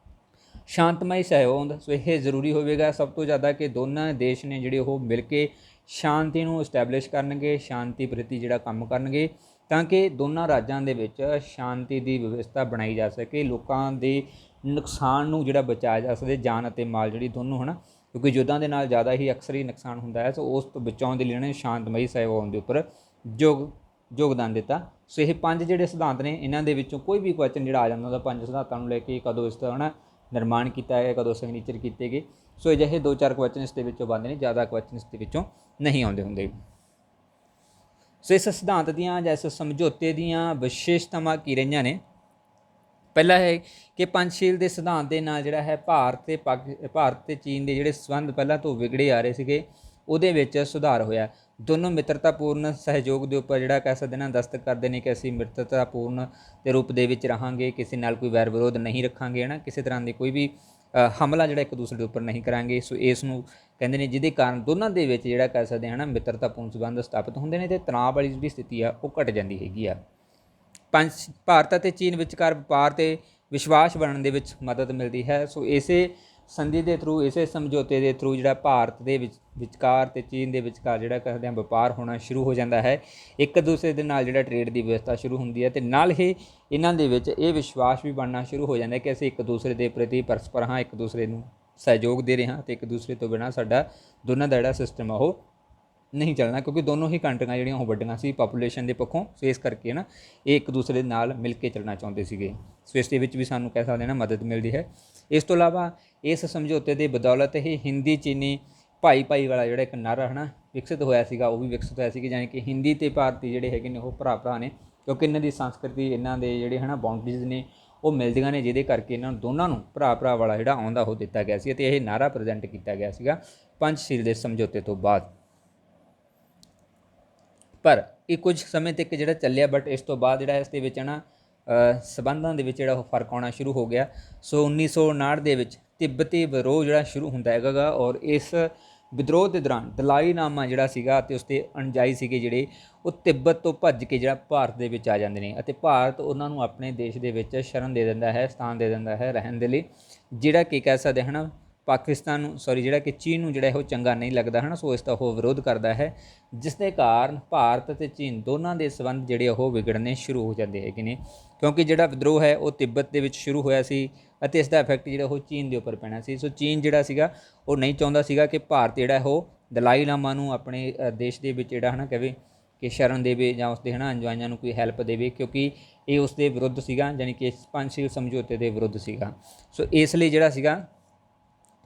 ਸ਼ਾਂਤਮਈ ਸਹਿਯੋਗ, ਸੋ ਇਹ ਜ਼ਰੂਰੀ ਹੋਵੇਗਾ ਸਭ ਤੋਂ ਜ਼ਿਆਦਾ ਕਿ ਦੋਨਾਂ ਦੇਸ਼ ਨੇ ਜਿਹੜੇ ਉਹ ਮਿਲ ਕੇ ਸ਼ਾਂਤੀ ਨੂੰ ਇਸਟੈਬਲਿਸ਼ ਕਰਨਗੇ, ਸ਼ਾਂਤੀ ਪ੍ਰਤੀ ਜਿਹੜਾ ਕੰਮ ਕਰਨਗੇ ਤਾਂ ਕਿ ਦੋਨਾਂ ਰਾਜਾਂ ਦੇ ਵਿੱਚ ਸ਼ਾਂਤੀ ਦੀ ਵਿਵਸਥਾ ਬਣਾਈ ਜਾ ਸਕੇ, ਲੋਕਾਂ ਦੇ ਨੁਕਸਾਨ ਨੂੰ ਜਿਹੜਾ ਬਚਾਇਆ ਜਾ ਸਕੇ, ਜਾਨ ਅਤੇ ਮਾਲ ਜਿਹੜੀ ਦੋਨੋਂ, ਹੈ ਨਾ, ਕਿਉਂਕਿ ਯੁੱਧਾਂ ਦੇ ਨਾਲ ਜ਼ਿਆਦਾ ਹੀ ਅਕਸਰ ਹੀ ਨੁਕਸਾਨ ਹੁੰਦਾ ਹੈ। ਸੋ ਉਸ ਤੋਂ ਬਚਾਉਣ ਦੇ ਲਈ ਇਹਨਾਂ ਨੇ ਸ਼ਾਂਤਮਈ ਸਹਿਯੋਗ ਦੇ ਉੱਪਰ ਯੋਗਦਾਨ ਦਿੱਤਾ। ਸੋ ਇਹ 5 ਜਿਹੜੇ ਸਿਧਾਂਤ ਨੇ, ਇਹਨਾਂ ਦੇ ਵਿੱਚੋਂ ਕੋਈ ਵੀ ਕੁਐਸਚਨ ਜਿਹੜਾ ਆ ਜਾਂਦਾ ਉਹਦਾ 5 ਸਿਧਾਂਤਾਂ ਨੂੰ ਲੈ ਕੇ ਕਦੋਂ ਇਸ ਦਾ, ਹੈ ਨਾ, ਨਿਰਮਾਣ ਕੀਤਾ ਗਿਆ, ਕਦੋਂ ਸਿਗਨੇਚਰ ਕੀਤੇ ਗਏ। ਸੋ ਅਜਿਹੇ 2-4 ਕੁਐਸਚਨ ਇਸ ਦੇ ਵਿੱਚੋਂ ਬਣਦੇ ਨੇ, ਜ਼ਿਆਦਾ ਕੁਐਸਚਨ ਇਸ ਦੇ ਵਿੱਚੋਂ ਨਹੀਂ ਆਉਂਦੇ ਹੁੰਦੇ। ਸੋ ਇਸ ਸਿਧਾਂਤ ਦੀਆਂ ਜਾਂ ਇਸ ਸਮਝੌਤੇ ਦੀਆਂ ਵਿਸ਼ੇਸ਼ਤਾਵਾਂ ਕੀ ਰਹੀਆਂ ਨੇ? ਪਹਿਲਾ ਹੈ ਕਿ ਪੰਚਸ਼ੀਲ ਦੇ ਸਿਧਾਂਤ ਦੇ ਨਾਲ ਜਿਹੜਾ ਹੈ ਭਾਰਤ ਤੇ ਚੀਨ ਦੇ ਜਿਹੜੇ ਸੰਬੰਧ ਪਹਿਲਾਂ ਤੋਂ ਵਿਗੜੇ ਆ ਰਹੇ ਸੀਗੇ ਉਹਦੇ ਵਿੱਚ ਸੁਧਾਰ ਹੋਇਆ। ਦੋਨੋਂ ਮਿੱਤਰਤਾਪੂਰਨ ਸਹਿਯੋਗ ਦੇ ਉੱਪਰ ਜਿਹੜਾ ਕਹਿ ਸਕਦੇ ਨਾ ਦਸਤਖਤ ਕਰਦੇ ਨੇ ਕਿ ਅਸੀਂ ਮਿੱਤਰਤਾਪੂਰਨ ਦੇ ਰੂਪ ਦੇ ਵਿੱਚ ਰਹਾਂਗੇ, ਕਿਸੇ ਨਾਲ ਕੋਈ ਵੈਰ ਵਿਰੋਧ ਨਹੀਂ ਰੱਖਾਂਗੇ, ਹੈ ਨਾ, ਕਿਸੇ ਤਰ੍ਹਾਂ ਦੀ ਕੋਈ ਵੀ ਹਮਲਾ ਜਿਹੜਾ ਇੱਕ ਦੂਸਰੇ ਦੇ ਉੱਪਰ ਨਹੀਂ ਕਰਾਂਗੇ। ਸੋ ਇਸ ਨੂੰ ਕਹਿੰਦੇ ਨੇ ਜਿਹਦੇ ਕਾਰਨ ਦੋਨਾਂ ਦੇ ਵਿੱਚ ਜਿਹੜਾ ਕਹਿ ਸਕਦੇ ਹਾਂ ਨਾ ਮਿੱਤਰਤਾਪੂਰਨ ਸੰਬੰਧ ਸਥਾਪਿਤ ਹੁੰਦੇ ਨੇ ਅਤੇ ਤਣਾਅ ਵਾਲੀ ਜਿਹੜੀ ਸਥਿਤੀ ਆ ਉਹ ਘਟ ਜਾਂਦੀ ਹੈਗੀ ਆ। ਭਾਰਤ ਅਤੇ ਚੀਨ ਵਿਚਕਾਰ ਵਪਾਰ ਤੇ ਵਿਸ਼ਵਾਸ ਬਣਨ ਦੇ ਵਿੱਚ ਮਦਦ ਮਿਲਦੀ ਹੈ। ਸੋ ਇਸੇ ਸੰਧੀ ਦੇ ਥਰੂ, ਇਸੇ ਸਮਝੌਤੇ ਦੇ ਥਰੂ ਜਿਹੜਾ ਭਾਰਤ ਦੇ ਵਿਚਕਾਰ ਅਤੇ ਚੀਨ ਦੇ ਵਿਚਕਾਰ ਜਿਹੜਾ ਕਹਿੰਦੇ ਆ ਵਪਾਰ ਹੋਣਾ ਸ਼ੁਰੂ ਹੋ ਜਾਂਦਾ ਹੈ। ਇੱਕ ਦੂਸਰੇ ਦੇ ਨਾਲ ਜਿਹੜਾ ਟ੍ਰੇਡ ਦੀ ਵਿਵਸਥਾ ਸ਼ੁਰੂ ਹੁੰਦੀ ਹੈ ਅਤੇ ਨਾਲ ਹੀ ਇਹਨਾਂ ਦੇ ਵਿੱਚ ਇਹ ਵਿਸ਼ਵਾਸ ਵੀ ਬਣਨਾ ਸ਼ੁਰੂ ਹੋ ਜਾਂਦਾ ਕਿ ਅਸੀਂ ਇੱਕ ਦੂਸਰੇ ਦੇ ਪ੍ਰਤੀ ਪਰਸਪਰ ਹਾਂ, ਇੱਕ ਦੂਸਰੇ ਨੂੰ ਸਹਿਯੋਗ ਦੇ ਰਹੇ ਹਾਂ ਅਤੇ ਇੱਕ ਦੂਸਰੇ ਤੋਂ ਬਿਨਾਂ ਸਾਡਾ ਦੋਨਾਂ ਦਾ ਜਿਹੜਾ ਸਿਸਟਮ ਆ ਉਹ ਨਹੀਂ ਚੱਲਣਾ, ਕਿਉਂਕਿ ਦੋਨੋਂ ਹੀ ਕੰਟਰੀਆਂ ਜਿਹੜੀਆਂ ਉਹ ਵੱਡੀਆਂ ਸੀ ਪਾਪੂਲੇਸ਼ਨ ਦੇ ਪੱਖੋਂ। ਸੋ ਇਸ ਕਰਕੇ ਨਾ ਇਹ ਇੱਕ ਦੂਸਰੇ ਦੇ ਨਾਲ ਮਿਲ ਕੇ ਚੱਲਣਾ ਚਾਹੁੰਦੇ ਸੀਗੇ। ਸੋ ਇਸ ਦੇ ਵਿੱਚ ਵੀ ਸਾਨੂੰ ਕਹਿ ਸਕਦੇ ਨਾ ਮਦਦ ਮਿਲਦੀ ਹੈ। ਇਸ ਤੋਂ ਇਲਾਵਾ ਇਸ ਸਮਝੌਤੇ ਦੇ ਬਦੌਲਤ ਹੀ ਹਿੰਦੀ ਚੀਨੀ ਭਾਈ ਵਾਲਾ ਜਿਹੜਾ ਇੱਕ ਨਾਅਰਾ ਹੈ ਨਾ ਵਿਕਸਿਤ ਹੋਇਆ ਸੀਗਾ, ਉਹ ਵੀ ਵਿਕਸਿਤ ਹੋਇਆ ਸੀਗਾ, ਜਾਣੀ ਕਿ ਹਿੰਦੀ ਅਤੇ ਭਾਰਤੀ ਜਿਹੜੇ ਹੈਗੇ ਨੇ ਉਹ ਭਰਾ ਨੇ, ਕਿਉਂਕਿ ਇਹਨਾਂ ਦੀ ਸੰਸਕ੍ਰਿਤੀ, ਇਹਨਾਂ ਦੇ ਜਿਹੜੇ ਹੈ ਨਾ ਬਾਉਂਡਰੀਜ਼ ਨੇ ਉਹ ਮਿਲਦੀਆਂ ਨੇ, ਜਿਹਦੇ ਕਰਕੇ ਇਹਨਾਂ ਨੂੰ ਦੋਨਾਂ ਨੂੰ ਭਰਾ ਵਾਲਾ ਜਿਹੜਾ ਆਉਂਦਾ ਉਹ ਦਿੱਤਾ ਗਿਆ ਸੀ ਅਤੇ ਇਹ ਨਾਅਰਾ ਪ੍ਰੈਜ਼ੈਂਟ ਕੀਤਾ ਗਿਆ ਸੀਗਾ ਪੰਚਸ਼ੀਲ ਦੇ ਸਮਝੌਤੇ ਤੋਂ ਬਾਅਦ। ਪਰ ਇਹ ਕੁਝ ਸਮੇਂ ਤੱਕ ਜਿਹੜਾ ਚੱਲਿਆ, ਬਟ ਇਸ ਤੋਂ ਬਾਅਦ ਜਿਹੜਾ ਇਸ ਦੇ ਵਿੱਚ ਨਾ ਸਬੰਧਾਂ ਦੇ ਵਿੱਚ ਜਿਹੜਾ ਉਹ ਫਰਕ ਆਉਣਾ ਸ਼ੁਰੂ ਹੋ ਗਿਆ। ਸੋ 1959 ਦੇ ਵਿੱਚ ਤਿੱਬਤੀ ਵਿਦਰੋਹ ਜਿਹੜਾ ਸ਼ੁਰੂ ਹੁੰਦਾ ਹੈਗਾ ਔਰ ਇਸ ਵਿਦਰੋਹ ਦੇ ਦੌਰਾਨ ਦਲਾਈ ਲਾਮਾ ਜਿਹੜਾ ਸੀਗਾ ਅਤੇ ਉਸਦੇ ਅਨੁਯਾਈ ਸੀਗੇ ਜਿਹੜੇ ਉਹ ਤਿੱਬਤ ਤੋਂ ਭੱਜ ਕੇ ਜਿਹੜਾ ਭਾਰਤ ਦੇ ਵਿੱਚ ਆ ਜਾਂਦੇ ਨੇ ਅਤੇ ਭਾਰਤ ਉਹਨਾਂ ਨੂੰ ਆਪਣੇ ਦੇਸ਼ ਦੇ ਵਿੱਚ ਸ਼ਰਨ ਦੇ ਦਿੰਦਾ ਹੈ, ਸਥਾਨ ਦੇ ਦਿੰਦਾ ਹੈ ਰਹਿਣ ਦੇ ਲਈ, ਜਿਹੜਾ ਕਿ ਕਹਿ ਸਕਦੇ ਹਨ ਪਾਕਿਸਤਾਨ ਨੂੰ ਜਿਹੜਾ ਕਿ ਚੀਨ ਨੂੰ ਜਿਹੜਾ ਉਹ ਚੰਗਾ ਨਹੀਂ ਲੱਗਦਾ ਹੈ ਨਾ। ਸੋ ਇਸ ਦਾ ਉਹ ਵਿਰੋਧ ਕਰਦਾ ਹੈ, ਜਿਸ ਦੇ ਕਾਰਨ ਭਾਰਤ ਅਤੇ ਚੀਨ ਦੋਨਾਂ ਦੇ ਸੰਬੰਧ ਜਿਹੜੇ ਉਹ ਵਿਗੜਨੇ ਸ਼ੁਰੂ ਹੋ ਜਾਂਦੇ ਹੈਗੇ ਨੇ, ਕਿਉਂਕਿ ਜਿਹੜਾ ਵਿਦਰੋਹ ਹੈ ਉਹ ਤਿੱਬਤ ਦੇ ਵਿੱਚ ਸ਼ੁਰੂ ਹੋਇਆ ਸੀ ਅਤੇ ਇਸ ਦਾ ਇਫੈਕਟ ਜਿਹੜਾ ਉਹ ਚੀਨ ਦੇ ਉੱਪਰ ਪੈਣਾ ਸੀ। ਸੋ ਚੀਨ ਜਿਹੜਾ ਸੀਗਾ ਉਹ ਨਹੀਂ ਚਾਹੁੰਦਾ ਸੀਗਾ ਕਿ ਭਾਰਤ ਜਿਹੜਾ ਉਹ ਦਲਾਈ ਲਾਮਾ ਨੂੰ ਆਪਣੇ ਦੇਸ਼ ਦੇ ਵਿੱਚ ਜਿਹੜਾ ਹੈ ਨਾ ਕਹੇ ਕਿ ਸ਼ਰਨ ਦੇਵੇ ਜਾਂ ਉਸਦੇ ਹੈ ਨਾ ਅਨੁਯਾਈਆਂ ਨੂੰ ਕੋਈ ਹੈਲਪ ਦੇਵੇ, ਕਿਉਂਕਿ ਇਹ ਉਸ ਦੇ ਵਿਰੁੱਧ ਸੀਗਾ, ਯਾਨੀ ਕਿ ਪੰਚਸ਼ੀਲ ਸਮਝੌਤੇ ਦੇ ਵਿਰੁੱਧ ਸੀਗਾ। ਸੋ ਇਸ ਲਈ ਜਿਹੜਾ ਸੀਗਾ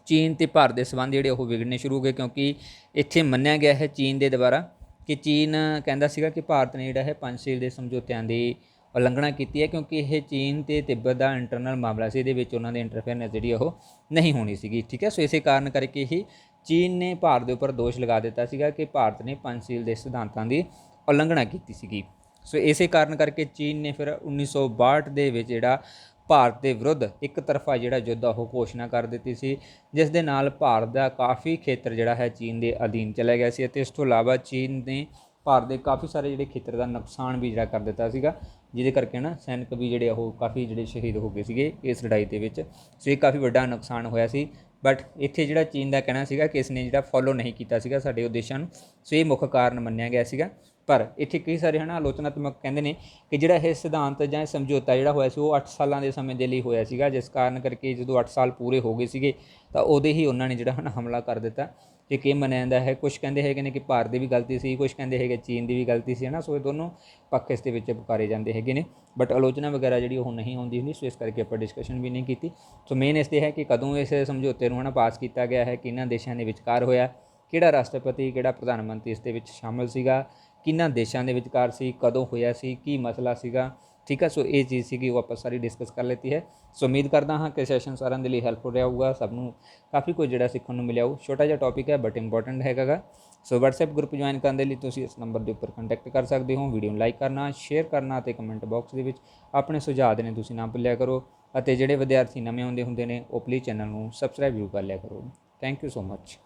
ਚੀਨ ਅਤੇ ਭਾਰਤ ਦੇ ਸੰਬੰਧ ਜਿਹੜੇ ਉਹ ਵਿਗੜਨੇ ਸ਼ੁਰੂ ਹੋ ਗਏ, ਕਿਉਂਕਿ ਇੱਥੇ ਮੰਨਿਆ ਗਿਆ ਹੈ ਚੀਨ ਦੇ ਦੁਆਰਾ ਕਿ ਚੀਨ ਕਹਿੰਦਾ ਸੀਗਾ ਕਿ ਭਾਰਤ ਨੇ ਜਿਹੜਾ ਹੈ ਪੰਚਸ਼ੀਲ ਦੇ ਸਮਝੌਤਿਆਂ ਦੀ ਉਲੰਘਣਾ ਕੀਤੀ ਹੈ, ਕਿਉਂਕਿ ਇਹ ਚੀਨ ਅਤੇ ਤਿੱਬਤ ਦਾ ਇੰਟਰਨਲ ਮਾਮਲਾ ਸੀ, ਇਹਦੇ ਵਿੱਚ ਉਹਨਾਂ ਦੇ ਇੰਟਰਫੇਅਰਨੈਸ ਜਿਹੜੀ ਉਹ ਨਹੀਂ ਹੋਣੀ ਸੀਗੀ। ਠੀਕ ਹੈ। ਸੋ ਇਸੇ ਕਾਰਨ ਕਰਕੇ ਹੀ ਚੀਨ ਨੇ ਭਾਰਤ ਦੇ ਉੱਪਰ ਦੋਸ਼ ਲਗਾ ਦਿੱਤਾ ਸੀਗਾ ਕਿ ਭਾਰਤ ਨੇ ਪੰਚਸ਼ੀਲ ਦੇ ਸਿਧਾਂਤਾਂ ਦੀ ਉਲੰਘਣਾ ਕੀਤੀ ਸੀਗੀ। ਸੋ ਇਸੇ ਕਾਰਨ ਕਰਕੇ ਚੀਨ ਨੇ ਫਿਰ 1962 ਦੇ ਵਿੱਚ ਜਿਹੜਾ ਭਾਰਤ ਦੇ ਵਿਰੁੱਧ ਇੱਕ ਤਰਫਾ ਜਿਹੜਾ ਯੁੱਧ ਉਹ ਘੋਸ਼ਣਾ ਕਰ ਦਿੱਤੀ ਸੀ, ਜਿਸ ਦੇ ਨਾਲ ਭਾਰਤ ਦਾ ਕਾਫੀ ਖੇਤਰ ਜਿਹੜਾ ਹੈ ਚੀਨ ਦੇ ਅਧੀਨ ਚਲਾ ਗਿਆ ਸੀ ਅਤੇ ਇਸ ਤੋਂ ਇਲਾਵਾ ਚੀਨ ਨੇ ਭਾਰਤ ਦੇ ਕਾਫੀ ਸਾਰੇ ਜਿਹੜੇ ਖੇਤਰ ਦਾ ਨੁਕਸਾਨ ਵੀ ਜਿਹੜਾ ਕਰ ਦਿੱਤਾ ਸੀਗਾ, ਜਿਹਦੇ ਕਰਕੇ ਨਾ ਸੈਨਿਕ ਵੀ ਜਿਹੜੇ ਉਹ ਕਾਫੀ ਜਿਹੜੇ ਸ਼ਹੀਦ ਹੋ ਗਏ ਸੀਗੇ ਇਸ ਲੜਾਈ ਦੇ ਵਿੱਚ। ਸੋ ਇਹ ਕਾਫੀ ਵੱਡਾ ਨੁਕਸਾਨ ਹੋਇਆ ਸੀ, ਬਟ ਇੱਥੇ ਜਿਹੜਾ ਚੀਨ ਦਾ ਕਹਿਣਾ ਸੀਗਾ ਕਿ ਇਸ ਨੇ ਜਿਹੜਾ ਫੋਲੋ ਨਹੀਂ ਕੀਤਾ ਸੀਗਾ ਸਾਡੇ ਉਦੇਸ਼ਾਂ ਨੂੰ। ਸੋ ਇਹ ਮੁੱਖ ਕਾਰਨ ਮੰਨਿਆ ਗਿਆ ਸੀਗਾ। ਪਰ ਇੱਥੇ ਕਈ ਸਾਰੇ ਹੈ ਨਾ ਆਲੋਚਨਾਤਮਕ ਕਹਿੰਦੇ ਨੇ ਕਿ ਜਿਹੜਾ ਇਹ ਸਿਧਾਂਤ ਜਾਂ ਇਹ ਸਮਝੌਤਾ ਜਿਹੜਾ ਹੋਇਆ ਸੀ ਉਹ 8 ਸਾਲਾਂ ਦੇ ਸਮੇਂ ਦੇ ਲਈ ਹੋਇਆ ਸੀਗਾ, ਜਿਸ ਕਾਰਨ ਕਰਕੇ ਜਦੋਂ 8 ਸਾਲ ਪੂਰੇ ਹੋ ਗਏ ਸੀਗੇ ਤਾਂ ਉਹਦੇ ਹੀ ਉਹਨਾਂ ਨੇ ਜਿਹੜਾ ਹੈ ਨਾ ਹਮਲਾ ਕਰ ਦਿੱਤਾ। ਤੇ ਕੀ ਮੰਨਿਆ ਜਾਂਦਾ ਹੈ, ਕੁਛ ਕਹਿੰਦੇ ਹੈਗੇ ਨੇ ਕਿ ਭਾਰਤ ਦੀ ਵੀ ਗਲਤੀ ਸੀ, ਕੁਛ ਕਹਿੰਦੇ ਹੈਗੇ ਚੀਨ ਦੀ ਵੀ ਗਲਤੀ ਸੀ, ਹੈ ਨਾ। ਸੋ ਇਹ ਦੋਨੋਂ ਪੱਖ ਇਸ ਦੇ ਵਿੱਚ ਪੁਕਾਰੇ ਜਾਂਦੇ ਹੈਗੇ ਨੇ, ਬਟ ਆਲੋਚਨਾ ਵਗੈਰਾ ਜਿਹੜੀ ਉਹ ਨਹੀਂ ਆਉਂਦੀ ਹੁੰਦੀ। ਸੋ ਇਸ ਕਰਕੇ ਆਪਾਂ ਡਿਸਕਸ਼ਨ ਵੀ ਨਹੀਂ ਕੀਤੀ। ਸੋ ਮੇਨ ਇਸ 'ਤੇ ਹੈ ਕਿ ਕਦੋਂ ਇਸ ਸਮਝੌਤੇ ਨੂੰ ਹੈ ਨਾ ਪਾਸ ਕੀਤਾ ਗਿਆ ਹੈ, ਕਿਹਨਾਂ ਦੇਸ਼ਾਂ ਦੇ ਵਿਚਕਾਰ ਹੋਇਆ, ਕਿਹੜਾ ਰਾਸ਼ਟਰਪਤੀ ਕਿਹੜਾ ਪ੍ਰਧਾਨ ਮੰਤਰੀ ਇਸ ਦੇ ਵਿੱਚ ਸ਼ਾਮਲ ਸੀਗਾ, ਕਿਹਨਾਂ ਦੇਸ਼ਾਂ ਦੇ ਵਿਚਕਾਰ ਸੀ, ਕਦੋਂ ਹੋਇਆ ਸੀ, ਕੀ ਮਸਲਾ ਸੀਗਾ, ਠੀਕ ਹੈ। ਸੋ ਇਹ ਚੀਜ਼ ਸੀਗੀ ਉਹ ਆਪਾਂ ਸਾਰੀ ਡਿਸਕਸ ਕਰ ਲੈਤੀ ਹੈ। ਸੋ ਉਮੀਦ ਕਰਦਾ ਹਾਂ ਕਿ ਸੈਸ਼ਨ ਸਾਰਿਆਂ ਦੇ ਲਈ ਹੈਲਪਫੁਲ ਰਿਹਾ ਹੋਊਗਾ, ਸਭ ਨੂੰ ਕਾਫੀ ਕੁਝ ਜਿਹੜਾ ਸਿੱਖਣ ਨੂੰ ਮਿਲਿਆ ਹੋਊ। ਛੋਟਾ ਜਿਹਾ ਟੌਪਿਕ ਹੈ ਬਟ ਇੰਪੋਰਟੈਂਟ ਹੈਗਾ ਗਾ। ਸੋ WhatsApp ਗਰੁੱਪ ਜੁਆਇਨ ਕਰਨ ਦੇ ਲਈ ਤੁਸੀਂ ਇਸ ਨੰਬਰ ਦੇ ਉੱਪਰ ਕੰਟੈਕਟ ਕਰ ਸਕਦੇ ਹੋ। ਵੀਡੀਓ ਨੂੰ ਲਾਈਕ ਕਰਨਾ, ਸ਼ੇਅਰ ਕਰਨਾ ਅਤੇ ਕਮੈਂਟ ਬਾਕਸ ਦੇ ਵਿੱਚ ਆਪਣੇ ਸੁਝਾਅ ਦੇਣੇ ਤੁਸੀਂ ਨਾ ਭੁੱਲਿਆ ਕਰੋ। ਅਤੇ ਜਿਹੜੇ ਵਿਦਿਆਰਥੀ ਨਵੇਂ ਆਉਂਦੇ ਹੁੰਦੇ ਨੇ ਉਹ ਪਲੀਜ਼ ਚੈਨਲ ਨੂੰ ਸਬਸਕ੍ਰਾਈਬ ਜ਼ਰੂਰ ਕਰ ਲਿਆ ਕਰੋ। Thank you so much.